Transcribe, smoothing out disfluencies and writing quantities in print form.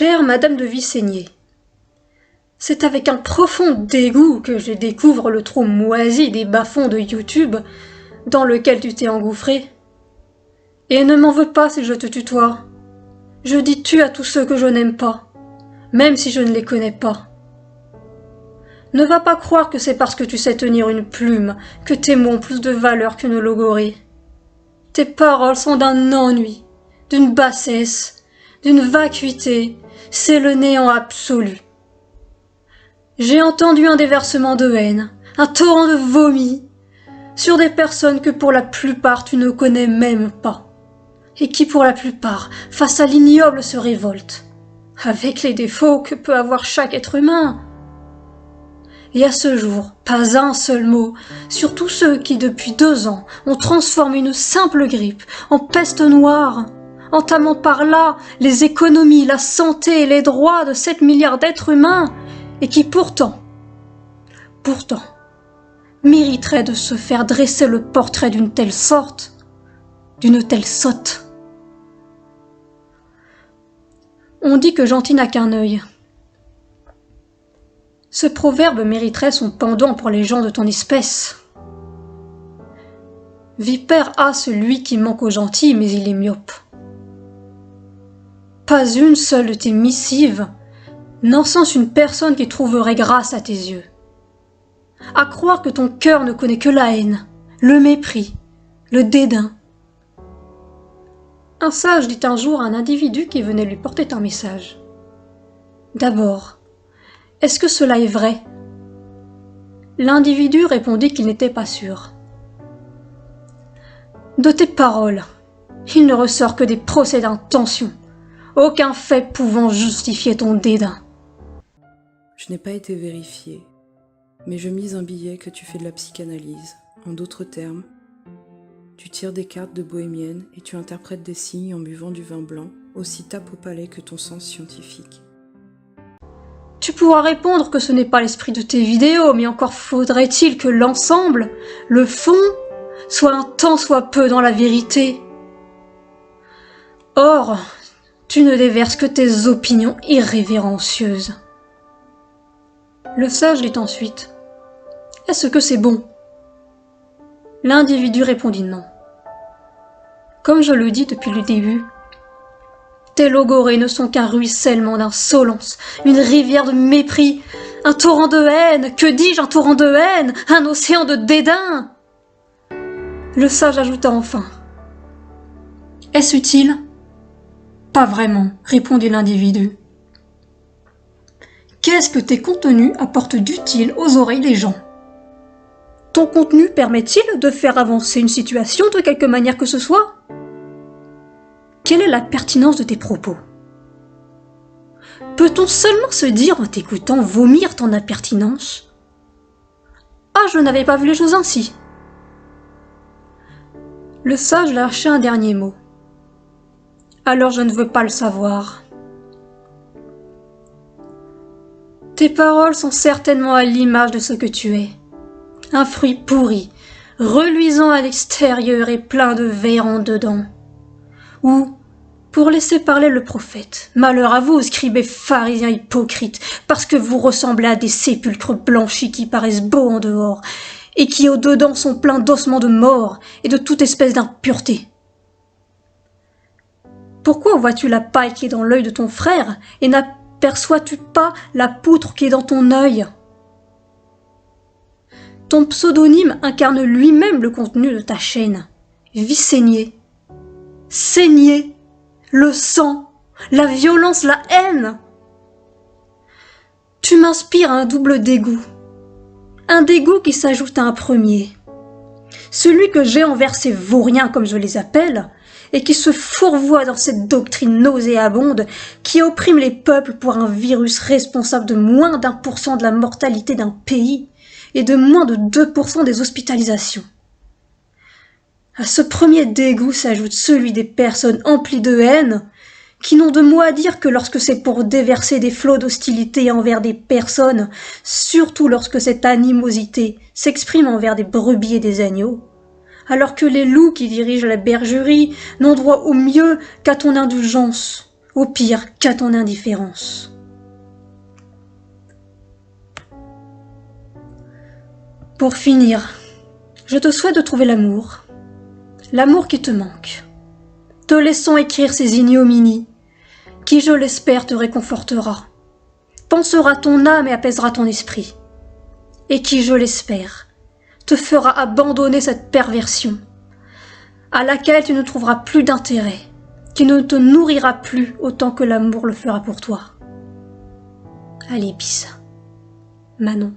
Chère Madame de Vissénier, c'est avec un profond dégoût que je découvre le trou moisi des bas-fonds de YouTube dans lequel tu t'es engouffré. Et ne m'en veux pas si je te tutoie. Je dis tu à tous ceux que je n'aime pas, même si je ne les connais pas. Ne va pas croire que c'est parce que tu sais tenir une plume que tes mots ont plus de valeur qu'une logorée. Tes paroles sont d'un ennui, d'une bassesse, d'une vacuité, c'est le néant absolu. J'ai entendu un déversement de haine, un torrent de vomi, sur des personnes que pour la plupart tu ne connais même pas, et qui pour la plupart, face à l'ignoble, se révoltent, avec les défauts que peut avoir chaque être humain. Et à ce jour, pas un seul mot sur tous ceux qui, depuis 2 ans, ont transformé une simple grippe en peste noire, entamant par là les économies, la santé et les droits de 7 milliards d'êtres humains, et qui pourtant, mériterait de se faire dresser le portrait d'une telle sorte, d'une telle sotte. On dit que gentil n'a qu'un œil. Ce proverbe mériterait son pendant pour les gens de ton espèce. Vipère a celui qui manque aux gentils, mais il est myope. Pas une seule de tes missives n'encense une personne qui trouverait grâce à tes yeux. À croire que ton cœur ne connaît que la haine, le mépris, le dédain. Un sage dit un jour à un individu qui venait lui porter un message. D'abord, est-ce que cela est vrai? L'individu répondit qu'il n'était pas sûr. De tes paroles, il ne ressort que des procès d'intention, aucun fait pouvant justifier ton dédain. Je n'ai pas été vérifié, mais je mise un billet que tu fais de la psychanalyse. En d'autres termes, tu tires des cartes de bohémienne et tu interprètes des signes en buvant du vin blanc, aussi tape au palais que ton sens scientifique. Tu pourras répondre que ce n'est pas l'esprit de tes vidéos, mais encore faudrait-il que l'ensemble, le fond, soit un tant soit peu dans la vérité. Or, tu ne déverses que tes opinions irrévérencieuses. Le sage dit ensuite « Est-ce que c'est bon ?» L'individu répondit non. Comme je le dis depuis le début, tes logorées ne sont qu'un ruissellement d'insolence, une rivière de mépris, un torrent de haine, que dis-je, un torrent de haine, un océan de dédain. Le sage ajouta enfin « Est-ce utile ?» Pas vraiment, répondit l'individu. Qu'est-ce que tes contenus apportent d'utile aux oreilles des gens? Ton contenu permet-il de faire avancer une situation de quelque manière que ce soit? Quelle est la pertinence de tes propos? Peut-on seulement se dire en t'écoutant vomir ton impertinence? Ah, je n'avais pas vu les choses ainsi. Le sage lâcha un dernier mot. Alors je ne veux pas le savoir. Tes paroles sont certainement à l'image de ce que tu es. Un fruit pourri, reluisant à l'extérieur et plein de vers en dedans. Ou, pour laisser parler le prophète, malheur à vous, scribes et pharisiens hypocrites, parce que vous ressemblez à des sépulcres blanchis qui paraissent beaux en dehors, et qui au-dedans sont pleins d'ossements de mort et de toute espèce d'impureté. Pourquoi vois-tu la paille qui est dans l'œil de ton frère et n'aperçois-tu pas la poutre qui est dans ton œil? Ton pseudonyme incarne lui-même le contenu de ta chaîne. Vissénier. Saigner. Le sang. La violence, la haine. Tu m'inspires un double dégoût. Un dégoût qui s'ajoute à un premier. Celui que j'ai envers ces vauriens, comme je les appelle, et qui se fourvoient dans cette doctrine nauséabonde qui opprime les peuples pour un virus responsable de moins d'1% de la mortalité d'un pays et de moins de 2% des hospitalisations. À ce premier dégoût s'ajoute celui des personnes emplies de haine qui n'ont de mots à dire que lorsque c'est pour déverser des flots d'hostilité envers des personnes, surtout lorsque cette animosité s'exprime envers des brebis et des agneaux, alors que les loups qui dirigent la bergerie n'ont droit au mieux qu'à ton indulgence, au pire qu'à ton indifférence. Pour finir, je te souhaite de trouver l'amour qui te manque, te laissant écrire ces ignominies, qui, je l'espère, te réconfortera, pansera ton âme et apaisera ton esprit, et qui, je l'espère, te fera abandonner cette perversion, à laquelle tu ne trouveras plus d'intérêt, qui ne te nourrira plus autant que l'amour le fera pour toi. Allez, bis, Manon.